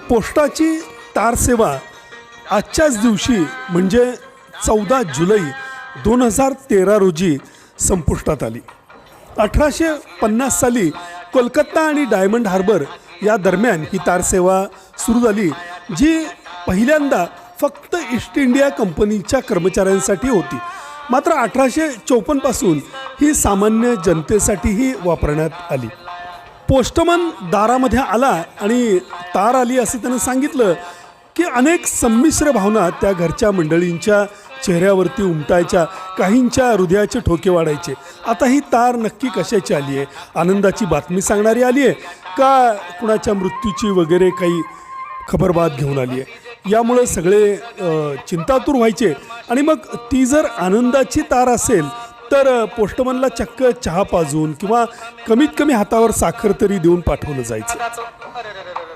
पोस्टाची तार सेवा आजच्याच दिवशी म्हणजे 14 जुलै 2013 रोजी संपुष्टात आली. 1850 साली कोलकाता आणि डायमंड हार्बर या दरम्यान ही तार सेवा सुरू झाली, जी पहिल्यांदा फक्त ईस्ट इंडिया कंपनीच्या कर्मचाऱ्यांसाठी होती. मात्र 1854 पासून ही सामान्य जनतेसाठीही वापरण्यात आली. पोस्टमन दारामध्ये आला आणि तार आली असे त्यानं सांगितलं की अनेक संमिश्र भावना त्या घरच्या मंडळींच्या चेहऱ्यावरती उमटायच्या, काहींच्या हृदयाचे ठोके वाढायचे. आता ही तार नक्की कशाची आली आहे? आनंदाची बातमी सांगणारी आली आहे का कुणाच्या मृत्यूची वगैरे काही खबरबात घेऊन आली आहे? यामुळे सगळे चिंतातूर व्हायचे. आणि मग ती जर आनंदाची तार असेल तर पोस्टमनला चक्क चहा पाजून किंवा कमीत कमी हातावर साखर तरी देऊन पाठवलं जायचं.